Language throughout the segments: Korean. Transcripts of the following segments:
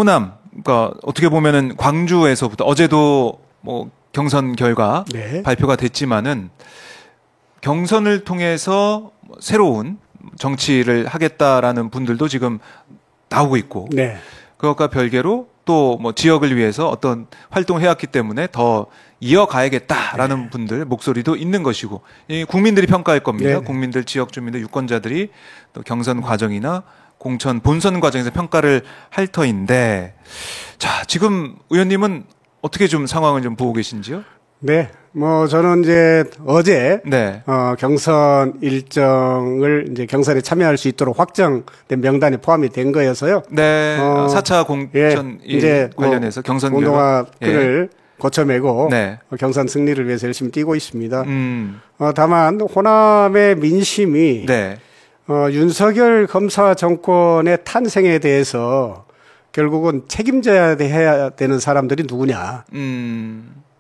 호남, 그러니까 어떻게 보면은 광주에서부터 어제도 뭐 경선 결과 네. 발표가 됐지만은 경선을 통해서 새로운 정치를 하겠다라는 분들도 지금 나오고 있고 네. 그것과 별개로 또 뭐 지역을 위해서 어떤 활동을 해왔기 때문에 더 이어가야겠다라는 네. 분들 목소리도 있는 것이고 이 국민들이 평가할 겁니다. 네. 국민들, 지역 주민들, 유권자들이 또 경선 과정이나 공천, 본선 과정에서 평가를 할 터인데 자, 지금 의원님은 어떻게 좀 상황을 좀 보고 계신지요? 네. 뭐 저는 이제 어제 네. 경선 일정을 이제 경선에 참여할 수 있도록 확정된 명단에 포함이 된 거여서요. 네. 4차 공천 이제 관련해서 경선 운동화를 거쳐매고 네. 경선 승리를 위해서 열심히 뛰고 있습니다. 다만 호남의 민심이 네. 윤석열 검사 정권의 탄생에 대해서 결국은 책임져야 해야 되는 사람들이 누구냐.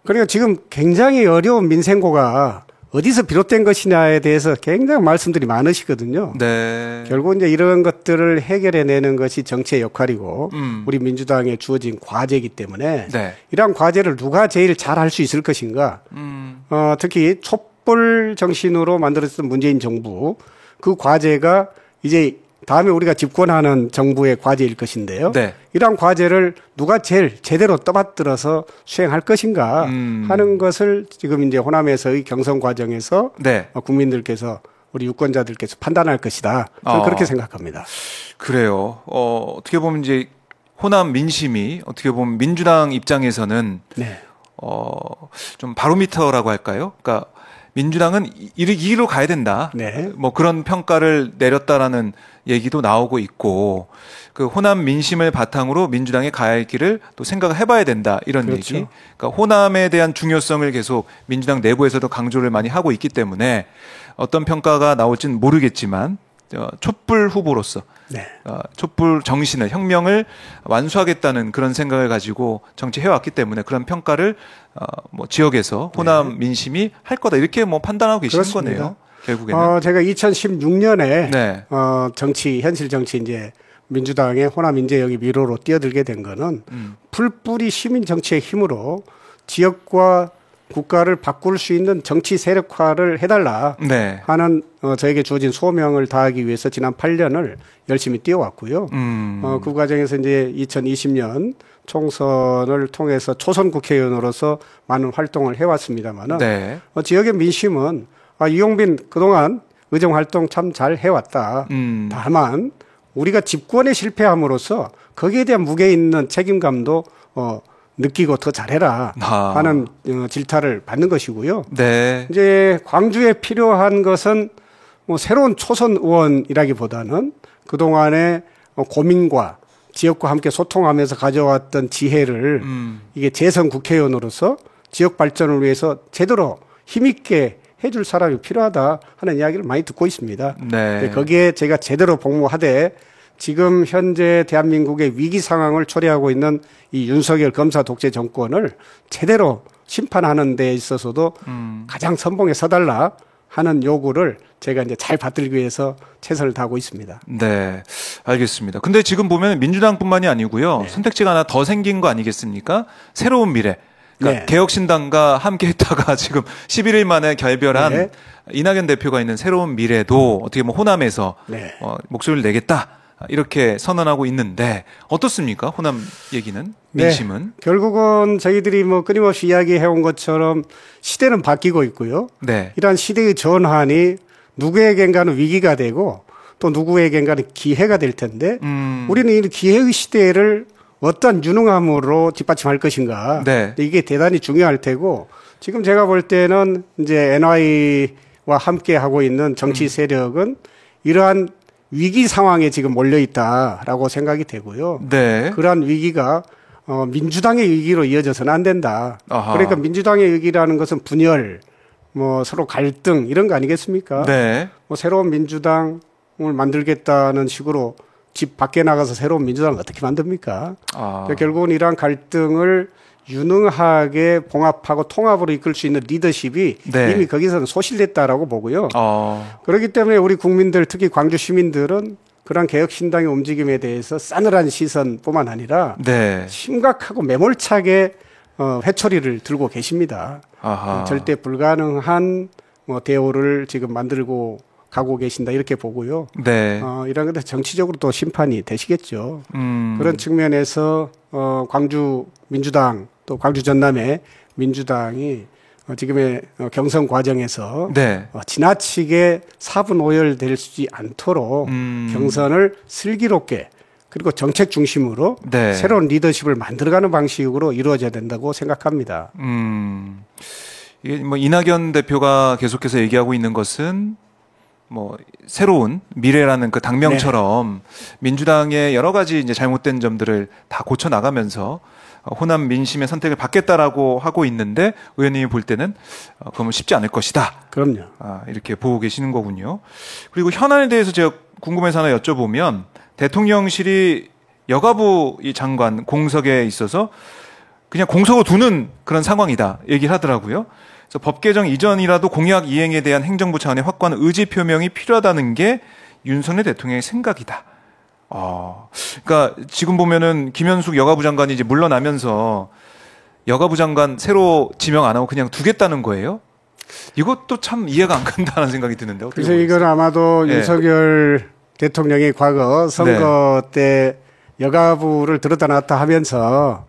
그러니까 지금 굉장히 어려운 민생고가 어디서 비롯된 것이냐에 대해서 굉장히 말씀들이 많으시거든요. 네. 결국 이제 이런 것들을 해결해내는 것이 정치의 역할이고 우리 민주당에 주어진 과제이기 때문에 네. 이러한 과제를 누가 제일 잘 할 수 있을 것인가. 특히 촛불 정신으로 만들어졌던 문재인 정부 그 과제가 이제 다음에 우리가 집권하는 정부의 과제일 것인데요. 네. 이러한 과제를 누가 제일 제대로 떠받들어서 수행할 것인가 하는 것을 지금 이제 호남에서의 경선 과정에서 네. 국민들께서 우리 유권자들께서 판단할 것이다. 저는 그렇게 생각합니다. 그래요. 어떻게 보면 이제 호남 민심이 어떻게 보면 민주당 입장에서는 네. 좀 바로미터라고 할까요? 그러니까 민주당은 이 길로 가야 된다. 네. 뭐 그런 평가를 내렸다라는 얘기도 나오고 있고 그 호남 민심을 바탕으로 민주당이 가야 할 길을 또 생각을 해봐야 된다 이런 그렇죠. 얘기. 그러니까 호남에 대한 중요성을 계속 민주당 내부에서도 강조를 많이 하고 있기 때문에 어떤 평가가 나올지는 모르겠지만 촛불 후보로서 네. 촛불 정신을 혁명을 완수하겠다는 그런 생각을 가지고 정치해왔기 때문에 그런 평가를 뭐 지역에서 호남 민심이 할 거다 이렇게 뭐 판단하고 계시는 그렇습니다. 거네요. 결국에는. 제가 2016년에 네. 현실 정치 이제 민주당의 호남 인재 영입 1호로 뛰어들게 된 거는 풀뿌리 시민 정치의 힘으로 지역과 국가를 바꿀 수 있는 정치 세력화를 해달라 네. 하는 저에게 주어진 소명을 다하기 위해서 지난 8년을 열심히 뛰어왔고요. 그 과정에서 이제 2020년 총선을 통해서 초선 국회의원으로서 많은 활동을 해왔습니다만은 네. 지역의 민심은 이용빈 그동안 의정 활동 참 잘 해왔다. 다만 우리가 집권에 실패함으로써 거기에 대한 무게 있는 책임감도 느끼고 더 잘해라 하는 질타를 받는 것이고요. 네. 이제 광주에 필요한 것은 뭐 새로운 초선 의원이라기보다는 그동안의 고민과 지역과 함께 소통하면서 가져왔던 지혜를 이게 재선 국회의원으로서 지역 발전을 위해서 제대로 힘있게 해줄 사람이 필요하다 하는 이야기를 많이 듣고 있습니다. 네. 거기에 제가 제대로 복무하되 지금 현재 대한민국의 위기 상황을 초래하고 있는 이 윤석열 검사 독재 정권을 제대로 심판하는 데 있어서도 가장 선봉에 서달라 하는 요구를 제가 이제 잘 받들기 위해서 최선을 다하고 있습니다. 네, 알겠습니다. 근데 지금 보면 민주당뿐만이 아니고요. 네. 선택지가 하나 더 생긴 거 아니겠습니까? 새로운 미래. 그러니까 네. 개혁신당과 함께 했다가 지금 11일 만에 결별한 네. 이낙연 대표가 있는 새로운 미래도 어떻게 보면 호남에서 네. 목소리를 내겠다. 이렇게 선언하고 있는데 어떻습니까? 호남 얘기는, 민심은? 네. 결국은 저희들이 뭐 끊임없이 이야기해온 것처럼 시대는 바뀌고 있고요. 네. 이러한 시대의 전환이 누구에겐가는 위기가 되고 또 누구에겐가는 기회가 될 텐데 우리는 이 기회의 시대를 어떤 유능함으로 뒷받침할 것인가. 네. 이게 대단히 중요할 테고 지금 제가 볼 때는 이제 NY와 함께 하고 있는 정치 세력은 이러한 위기 상황에 지금 몰려 있다라고 생각이 되고요. 네. 그러한 위기가 민주당의 위기로 이어져서는 안 된다. 아하. 그러니까 민주당의 위기라는 것은 분열, 뭐 서로 갈등 이런 거 아니겠습니까? 네. 뭐 새로운 민주당을 만들겠다는 식으로 집 밖에 나가서 새로운 민주당을 어떻게 만듭니까? 그러니까 결국은 이러한 갈등을 유능하게 봉합하고 통합으로 이끌 수 있는 리더십이 네. 이미 거기서는 소실됐다라고 보고요. 그렇기 때문에 우리 국민들 특히 광주 시민들은 그런 개혁신당의 움직임에 대해서 싸늘한 시선뿐만 아니라 네. 심각하고 매몰차게 회초리를 들고 계십니다. 아하. 절대 불가능한 대우를 지금 만들고 가고 계신다 이렇게 보고요. 네. 이런 것들 정치적으로 또 심판이 되시겠죠. 그런 측면에서 광주 민주당 또 광주 전남의 민주당이 지금의 경선 과정에서 네. 지나치게 사분오열될 수 않도록 경선을 슬기롭게 그리고 정책 중심으로 네. 새로운 리더십을 만들어가는 방식으로 이루어져야 된다고 생각합니다. 이게 뭐 이낙연 대표가 계속해서 얘기하고 있는 것은 뭐 새로운 미래라는 그 당명처럼 민주당의 여러 가지 이제 잘못된 점들을 다 고쳐 나가면서 호남 민심의 선택을 받겠다라고 하고 있는데 의원님이 볼 때는 그러면 쉽지 않을 것이다. 그럼요. 이렇게 보고 계시는 거군요. 그리고 현안에 대해서 제가 궁금해서 하나 여쭤보면 대통령실이 여가부 이 장관 공석에 있어서 그냥 공석으로 두는 그런 상황이다 얘기를 하더라고요. 그래서 법 개정 이전이라도 공약 이행에 대한 행정부 차원의 확고한 의지 표명이 필요하다는 게 윤석열 대통령의 생각이다. 그러니까 지금 보면은 김현숙 여가부 장관이 이제 물러나면서 여가부 장관 새로 지명 안 하고 그냥 두겠다는 거예요? 이것도 참 이해가 안 간다는 생각이 드는데. 그래서 이건 아마도 네. 윤석열 대통령이 과거 선거 때 여가부를 들었다 놨다 하면서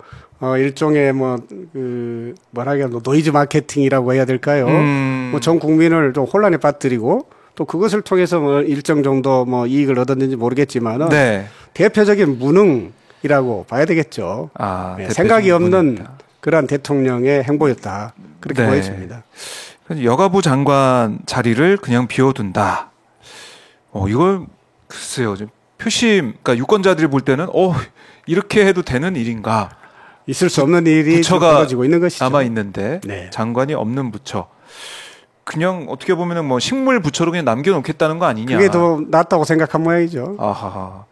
일종의 뭐랄까 노이즈 마케팅이라고 해야 될까요? 뭐 전 국민을 좀 혼란에 빠뜨리고 또 그것을 통해서 뭐 일정 정도 뭐 이익을 얻었는지 모르겠지만은 네. 대표적인 무능이라고 봐야 되겠죠. 생각이 없는 무능이다. 그러한 대통령의 행보였다. 그렇게 보여집니다. 여가부 장관 자리를 그냥 비워둔다. 이걸 글쎄요. 표심, 그러니까 유권자들이 볼 때는 이렇게 해도 되는 일인가? 있을 수 없는 일이 부처가 벌어지고 있는 것이죠. 남아 있는데 네. 장관이 없는 부처. 그냥 어떻게 보면은 뭐 식물 부처로 그냥 남겨놓겠다는 거 아니냐? 그게 더 낫다고 생각한 모양이죠. 아하.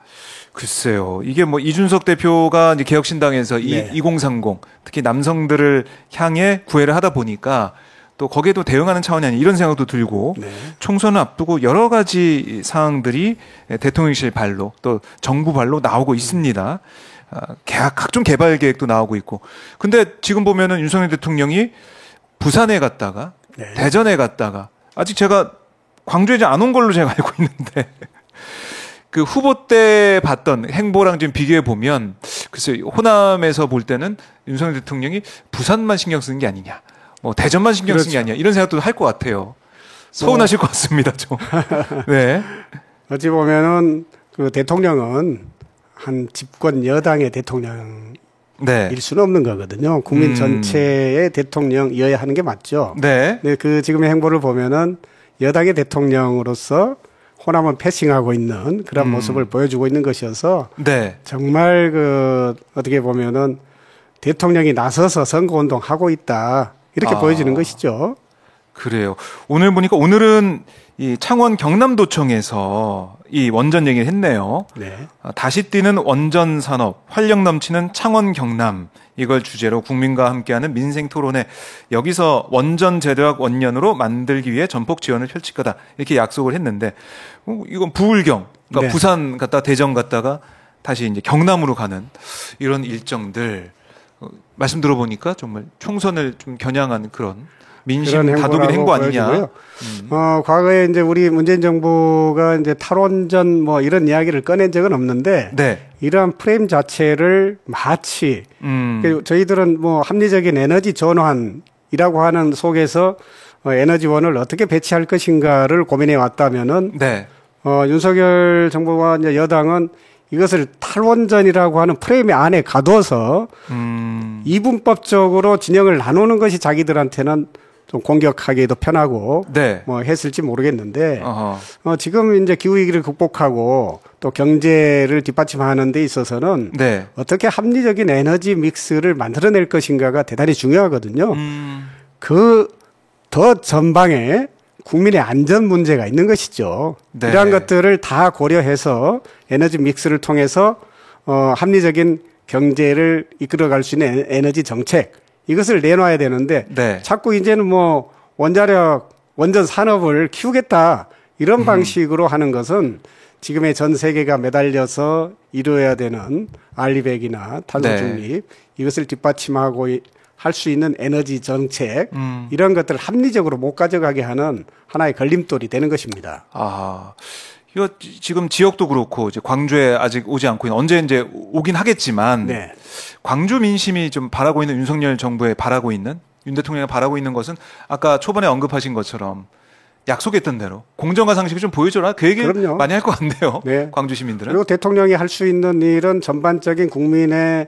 글쎄요. 이게 뭐 이준석 대표가 이제 개혁신당에서 2030 특히 남성들을 향해 구애를 하다 보니까 또 거기에도 대응하는 차원이 아닌 이런 생각도 들고 총선을 앞두고 여러 가지 사항들이 대통령실 발로 또 정부 발로 나오고 있습니다. 각종 개발 계획도 나오고 있고. 근데 지금 보면은 윤석열 대통령이 부산에 갔다가 대전에 갔다가 아직 제가 광주에 안 온 걸로 제가 알고 있는데 그 후보 때 봤던 행보랑 좀 비교해 보면 글쎄 호남에서 볼 때는 윤석열 대통령이 부산만 신경 쓰는 게 아니냐, 뭐 대전만 신경 쓰는 게 아니냐 이런 생각도 할 것 같아요. 서운하실 것 같습니다, 좀. 네. 어찌 보면은 그 대통령은 한 집권 여당의 대통령. 일 수는 없는 거거든요. 국민 전체의 대통령이어야 하는 게 맞죠. 네. 네, 그 지금의 행보를 보면은 여당의 대통령으로서 호남을 패싱하고 있는 그런 모습을 보여주고 있는 것이어서 정말 그 어떻게 보면은 대통령이 나서서 선거운동 하고 있다 이렇게 보여지는 것이죠. 그래요. 오늘 보니까 오늘은 이 창원 경남도청에서 이 원전 얘기를 했네요. 다시 뛰는 원전 산업, 활력 넘치는 창원 경남 이걸 주제로 국민과 함께하는 민생 토론회 여기서 원전 제도학 원년으로 만들기 위해 전폭 지원을 펼칠 거다 이렇게 약속을 했는데 이건 부울경, 그러니까 부산 갔다 대전 갔다가 다시 이제 경남으로 가는 이런 일정들 말씀 들어보니까 정말 총선을 좀 겨냥한 그런 민심 다독이는 행보 아니냐. 과거에 이제 우리 문재인 정부가 이제 탈원전 뭐 이런 이야기를 꺼낸 적은 없는데 이러한 프레임 자체를 마치 저희들은 뭐 합리적인 에너지 전환이라고 하는 속에서 에너지원을 어떻게 배치할 것인가를 고민해 왔다면은 윤석열 정부와 이제 여당은 이것을 탈원전이라고 하는 프레임 안에 가둬서 이분법적으로 진영을 나누는 것이 자기들한테는 좀 공격하기도 편하고 뭐 했을지 모르겠는데 지금 이제 기후 위기를 극복하고 또 경제를 뒷받침하는 데 있어서는 어떻게 합리적인 에너지 믹스를 만들어낼 것인가가 대단히 중요하거든요. 그 더 전방에 국민의 안전 문제가 있는 것이죠. 이러한 것들을 다 고려해서 에너지 믹스를 통해서 합리적인 경제를 이끌어갈 수 있는 에너지 정책 이것을 내놔야 되는데 자꾸 이제는 뭐 원자력 원전 산업을 키우겠다 이런 방식으로 하는 것은 지금의 전 세계가 매달려서 이루어야 되는 알리백이나 탄소 네. 중립 이것을 뒷받침하고 할 수 있는 에너지 정책 이런 것들을 합리적으로 못 가져가게 하는 하나의 걸림돌이 되는 것입니다. 아, 이거 지금 지역도 그렇고 이제 광주에 아직 오지 않고 있는, 언제 이제 오긴 하겠지만 네. 광주 민심이 좀 바라고 있는 윤석열 정부에 바라고 있는 윤 대통령이 바라고 있는 것은 아까 초반에 언급하신 것처럼 약속했던 대로 공정과 상식을 좀 보여줘라. 그 얘기 그럼요. 많이 할 것 같네요. 네. 광주 시민들은. 그리고 대통령이 할 수 있는 일은 전반적인 국민의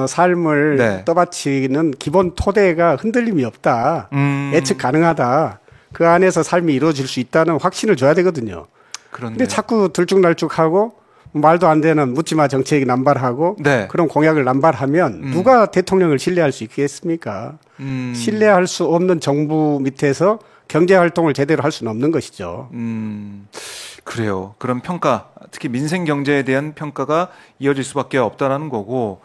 삶을 네. 떠받치는 기본 토대가 흔들림이 없다. 예측 가능하다. 그 안에서 삶이 이루어질 수 있다는 확신을 줘야 되거든요. 그런데 근데 자꾸 들쭉날쭉하고 말도 안 되는 묻지마 정책이 남발하고 네. 그런 공약을 남발하면 누가 대통령을 신뢰할 수 있겠습니까? 신뢰할 수 없는 정부 밑에서 경제 활동을 제대로 할 수는 없는 것이죠. 그래요. 그런 평가, 특히 민생 경제에 대한 평가가 이어질 수밖에 없다라는 거고,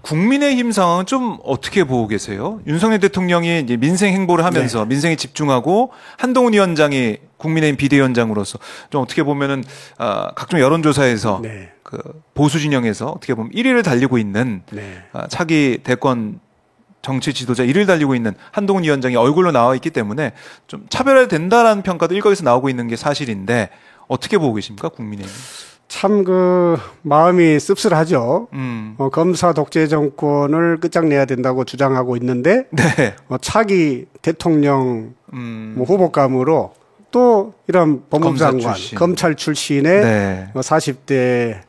국민의힘 상황은 좀 어떻게 보고 계세요? 윤석열 대통령이 이제 민생 행보를 하면서 네. 민생에 집중하고 한동훈 위원장이 국민의힘 비대위원장으로서 좀 어떻게 보면은 각종 여론조사에서 네. 그 보수 진영에서 어떻게 보면 1위를 달리고 있는 네. 차기 대권 정치 지도자 1위를 달리고 있는 한동훈 위원장이 얼굴로 나와 있기 때문에 좀 차별화된다라는 평가도 일각에서 나오고 있는 게 사실인데 어떻게 보고 계십니까, 국민의힘? 참 그 마음이 씁쓸하죠. 검사 독재 정권을 끝장내야 된다고 주장하고 있는데 네. 차기 대통령 뭐 후보감으로 또 이런 법무부 검사 장관, 출신. 검찰 출신의 네. 40대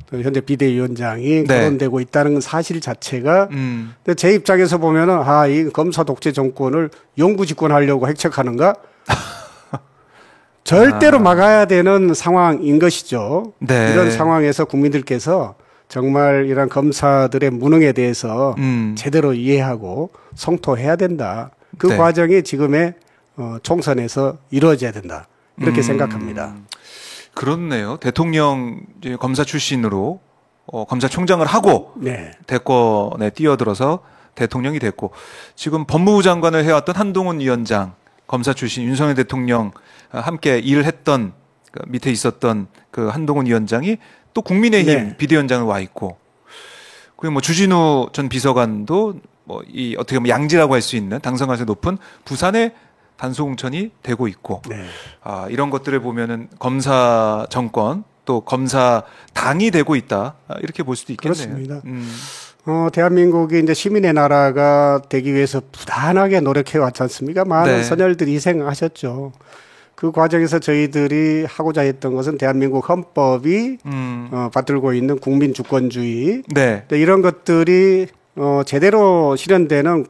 현재 비대위원장이 네. 거론되고 있다는 사실 자체가 음. 근데 제 입장에서 보면은 이 검사 독재 정권을 영구 집권하려고 핵척하는가? 절대로 막아야 되는 상황인 것이죠. 네. 이런 상황에서 국민들께서 정말 이런 검사들의 무능에 대해서 제대로 이해하고 성토해야 된다. 그 네. 과정이 지금의 총선에서 이루어져야 된다. 이렇게 생각합니다. 그렇네요. 대통령 이제 검사 출신으로 검사총장을 하고 네. 대권에 뛰어들어서 대통령이 됐고, 지금 법무부 장관을 해왔던 한동훈 위원장, 검사 출신 윤석열 대통령 함께 일을 했던 그 밑에 있었던 그 한동훈 위원장이 또 국민의힘 네. 비대위원장을 와 있고, 그리고 뭐 주진우 전 비서관도 뭐 이 어떻게 보면 양지라고 할 수 있는 당선 가능성이 높은 부산의 단소공천이 되고 있고, 네. 이런 것들을 보면은 검사 정권 또 검사 당이 되고 있다, 이렇게 볼 수도 있겠네요. 그렇습니다. 대한민국이 이제 시민의 나라가 되기 위해서 부단하게 노력해 왔지 않습니까? 많은 네. 선열들이 희생하셨죠. 그 과정에서 저희들이 하고자 했던 것은 대한민국 헌법이 받들고 있는 국민 주권주의, 네. 이런 것들이 제대로 실현되는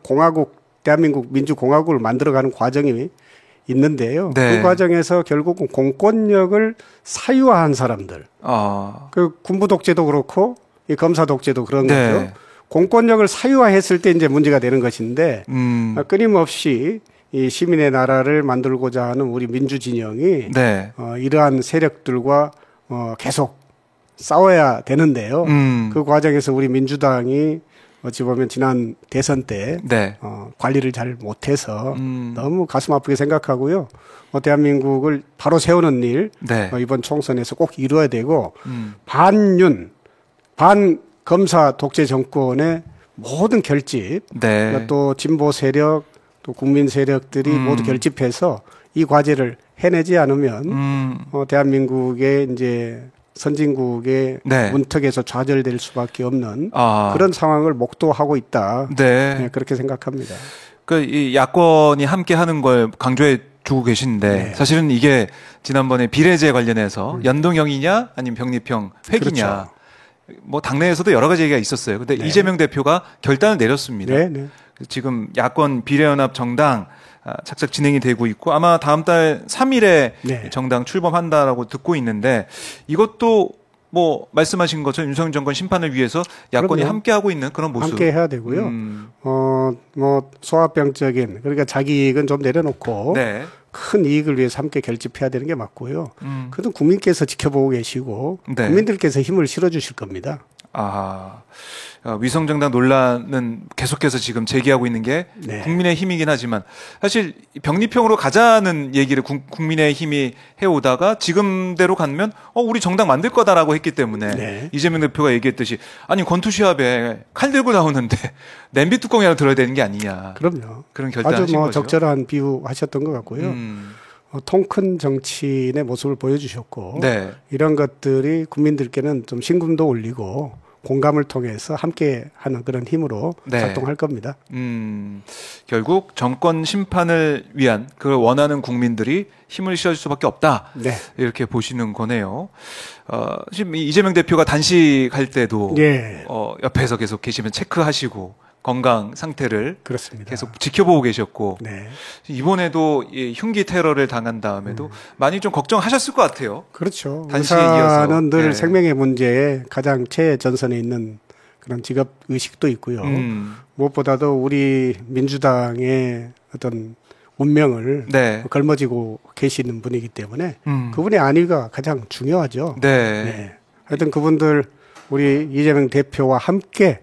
대한민국 민주공화국을 만들어가는 과정이 있는데요. 네. 그 과정에서 결국은 공권력을 사유화한 사람들, 그 군부 독재도 그렇고 이 검사 독재도 그런 네. 거죠. 공권력을 사유화했을 때 이제 문제가 되는 것인데 끊임없이 이 시민의 나라를 만들고자 하는 우리 민주 진영이 네. 이러한 세력들과 계속 싸워야 되는데요. 그 과정에서 우리 민주당이 어찌 보면 지난 대선 때 네. 관리를 잘 못해서 너무 가슴 아프게 생각하고요. 대한민국을 바로 세우는 일 네. 이번 총선에서 꼭 이루어야 되고 반윤, 반검사 독재 정권의 모든 결집, 네. 또 진보 세력, 또 국민 세력들이 모두 결집해서 이 과제를 해내지 않으면 대한민국의 이제 선진국의 네. 문턱에서 좌절될 수밖에 없는 그런 상황을 목도하고 있다. 네. 네, 그렇게 생각합니다. 이 야권이 함께 하는 걸 강조해 주고 계신데, 네. 사실은 이게 지난번에 비례제 관련해서 연동형이냐 아니면 병립형 회기냐, 그렇죠. 뭐 당내에서도 여러 가지 얘기가 있었어요. 근데 네. 이재명 대표가 결단을 내렸습니다. 네, 네. 지금 야권 비례연합 정당 착착 진행이 되고 있고, 아마 다음 달 3일에 네. 정당 출범한다라고 듣고 있는데, 이것도 뭐 말씀하신 것처럼 윤석열 정권 심판을 위해서 야권이 그럼요. 함께 하고 있는 그런 모습. 함께 해야 되고요. 뭐 소화병적인, 그러니까 자기 이익은 좀 내려놓고 네. 큰 이익을 위해서 함께 결집해야 되는 게 맞고요. 그것은 국민께서 지켜보고 계시고 네. 국민들께서 힘을 실어주실 겁니다. 위성정당 논란은 계속해서 지금 제기하고 있는 게 네. 국민의힘이긴 하지만 사실 병리평으로 가자는 얘기를 국민의힘이 해오다가 지금대로 가면 우리 정당 만들 거다라고 했기 때문에 네. 이재명 대표가 얘기했듯이 아니 권투시합에 칼 들고 나오는데 냄비 뚜껑이 하나 들어야 되는 게 아니냐. 그럼요. 그런 결단하신 아주 거죠. 적절한 비유하셨던 것 같고요. 통 큰 정치인의 모습을 보여주셨고 네. 이런 것들이 국민들께는 좀 신금도 올리고 공감을 통해서 함께하는 그런 힘으로 네. 작동할 겁니다. 결국 정권 심판을 위한 그걸 원하는 국민들이 힘을 실어줄 수밖에 없다. 네. 이렇게 보시는 거네요. 지금 이재명 대표가 단식할 때도 예. 옆에서 계속 계시면 체크하시고 건강 상태를 그렇습니다. 계속 지켜보고 계셨고 네. 이번에도 이 흉기 테러를 당한 다음에도 많이 좀 걱정하셨을 것 같아요. 그렇죠. 단식에 이어서. 의사는 늘 네. 생명의 문제에 가장 최전선에 있는 그런 직업 의식도 있고요. 무엇보다도 우리 민주당의 어떤 운명을 네. 걸머지고 계시는 분이기 때문에 그분의 안위가 가장 중요하죠. 네. 네. 하여튼 그분들 우리 이재명 대표와 함께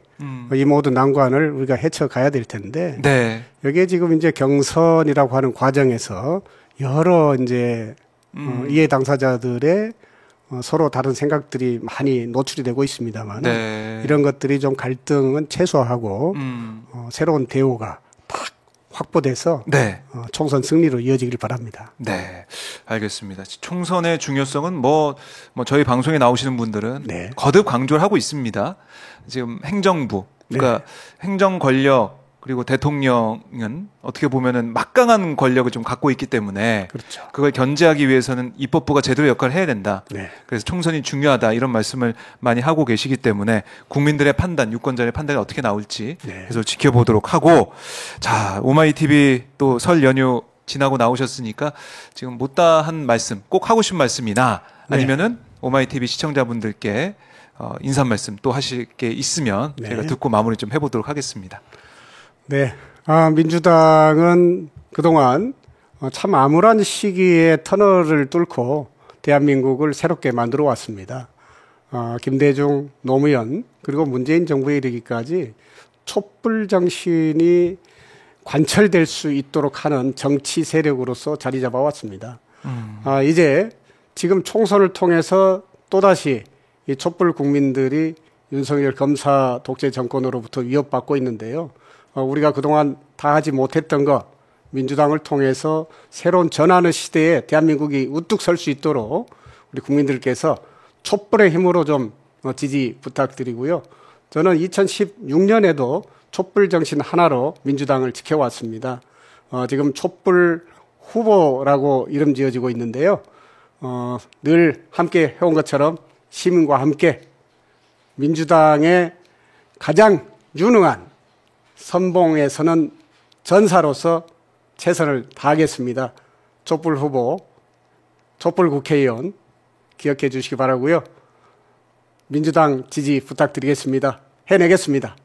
이 모든 난관을 우리가 헤쳐가야 될 텐데 네. 여기에 지금 이제 경선이라고 하는 과정에서 여러 이제 이해 당사자들의 서로 다른 생각들이 많이 노출이 되고 있습니다만 네. 이런 것들이 좀 갈등은 최소화하고 새로운 대우가 딱 확보돼서 네. 총선 승리로 이어지길 바랍니다. 네, 알겠습니다. 총선의 중요성은 뭐 저희 방송에 나오시는 분들은 네. 거듭 강조를 하고 있습니다. 지금 행정부, 그러니까 행정 권력 그리고 대통령은 어떻게 보면은 막강한 권력을 좀 갖고 있기 때문에 그렇죠. 그걸 견제하기 위해서는 입법부가 제대로 역할을 해야 된다. 네. 그래서 총선이 중요하다 이런 말씀을 많이 하고 계시기 때문에 국민들의 판단, 유권자의 판단이 어떻게 나올지 네. 계속 지켜보도록 하고 자 오마이TV 또 설 연휴 지나고 나오셨으니까 지금 못다한 말씀 꼭 하고 싶은 말씀이나 아니면은 오마이TV 시청자분들께 인사 말씀 또 하실 게 있으면 네. 제가 듣고 마무리 좀 해보도록 하겠습니다. 네. 민주당은 그동안 참 암울한 시기에 터널을 뚫고 대한민국을 새롭게 만들어 왔습니다. 김대중, 노무현, 그리고 문재인 정부에 이르기까지 촛불 정신이 관철될 수 있도록 하는 정치 세력으로서 자리 잡아 왔습니다. 이제 지금 총선을 통해서 또다시 이 촛불 국민들이 윤석열 검사 독재 정권으로부터 위협받고 있는데요. 우리가 그동안 다 하지 못했던 것, 민주당을 통해서 새로운 전환의 시대에 대한민국이 우뚝 설 수 있도록 우리 국민들께서 촛불의 힘으로 좀 지지 부탁드리고요. 저는 2016년에도 촛불 정신 하나로 민주당을 지켜왔습니다. 지금 촛불 후보라고 이름 지어지고 있는데요. 늘 함께 해온 것처럼 시민과 함께 민주당의 가장 유능한 선봉에 서는 전사로서 최선을 다하겠습니다. 촛불 후보, 촛불 국회의원 기억해 주시기 바라고요. 민주당 지지 부탁드리겠습니다. 해내겠습니다.